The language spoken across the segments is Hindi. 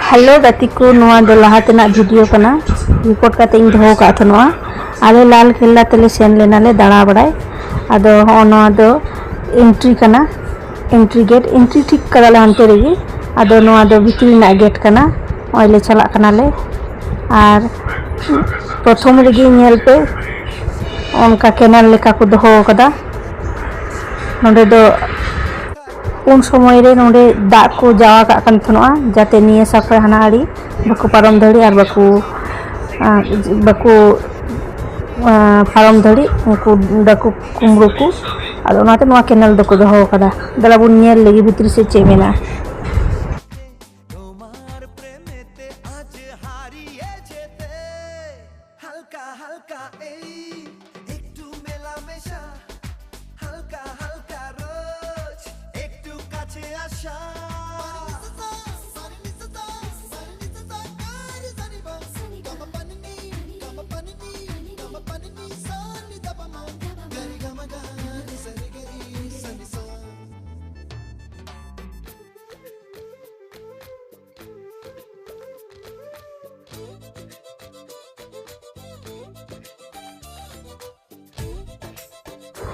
हेलो गति को नवा दो लहातेना वीडियो कना रिपोर्ट करते इन दोहो का थनवा आले लाल किला तेले सेन लेना ले दाड़ा बड़ाय आदो हो नवा दो एंट्री कना एंट्री गेट एंट्री ठीक करा हंते रेगी आदो नवा दो भितरी ना गेट कना ओइले चला कना ले आर प्रथम रेगी नेल पे उनका केनाल लेका को दोहो कदा नोडे दो उन समय रे नोडे दाग को जावा का कन थनवा जाते निये साफे हाना आड़ी बको पारम धड़ी और बको पारम धड़ी उनको दाको कुमड़ो को आदो नाते नवा केनाल दको दोहो कदा दला बुन नेल लगी भितरी से चे मेना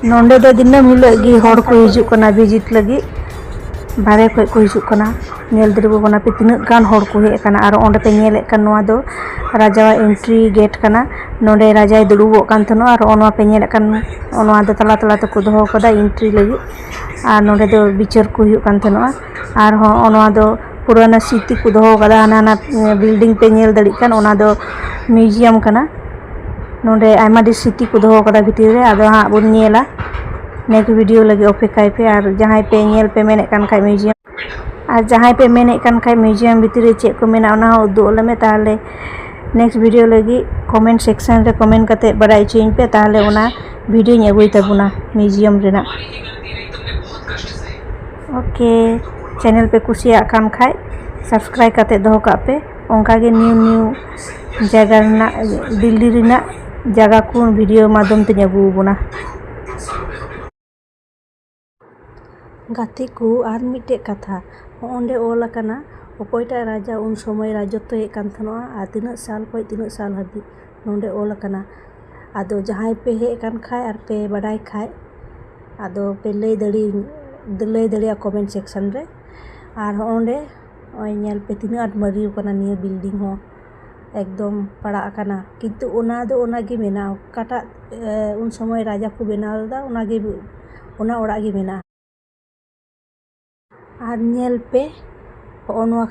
नोंडे दो दिनम हिलोगी हर को हिजुक कना विजिट लगी बारे खय को हिजुक कना नेल दरिबो कना पे तिनाक गान हर को हे कना आरो ओंडे पे नेल एकान नोआ दो राजा एंट्री गेट कना नोंडे राजाय दुड़ुबो कान थनो आरो ओनवा पे नेल एकान ओनवा दो तला तला तो को दोहो कदा एंट्री लगी आर नोंडे दो बिचार को हिजुक कान थनो आर हो ओनवा दो पुराना सिटी को दोहो कदा हाना बिल्डिंग पे नेल दड़ी कान ओना दो म्यूजियम कना नोंडे आयमा डी सिटी को दोहो कदा भितिर रे आदो हां बुन नेला नेक्स्ट वीडियो लगे अपेक्षाय पे और जहां पे नेल पे मेने कान खाय म्यूजियम और जहां पे मेने कान खाय म्यूजियम भितिर रे चेक को मेना ओना उदु लमे ताहले नेक्स्ट वीडियो लगी कमेंट सेक्शन रे कमेंट करते बड़ाई चेंज पे ताहले ओना वीडियो नि अगुई तबुना म्यूजियम रेना ओके चैनल पे कुसिया कान खाय सब्सक्राइब करते दोहो का पे ओंका गे न्यू जगह ना दिल्ली रेना जगह को वीडियो माध्यम ते अगु बुना गाती को आर मिटे कथा ओंडे ओल कना अकोयटा राजा उन समय राजत्व हे कान थनोआ आ तिना साल खय तिना साल हाबी नोंडे ओल कना आदो जहां पे हे कान खाय आर पे बड़ाई खाय आदो पे लय दड़िया कमेंट सेक्शन रे आर ओंडे ओय नेल पे तिना आट मरियो कना निया बिल्डिंग हो एकदम पड़ा कना किंतु ओना दो ओना गे मेना काटा उन समय राजा को बनावदा ओना गे ओना ओड़ा गे मेना आर नेल पे ओनवा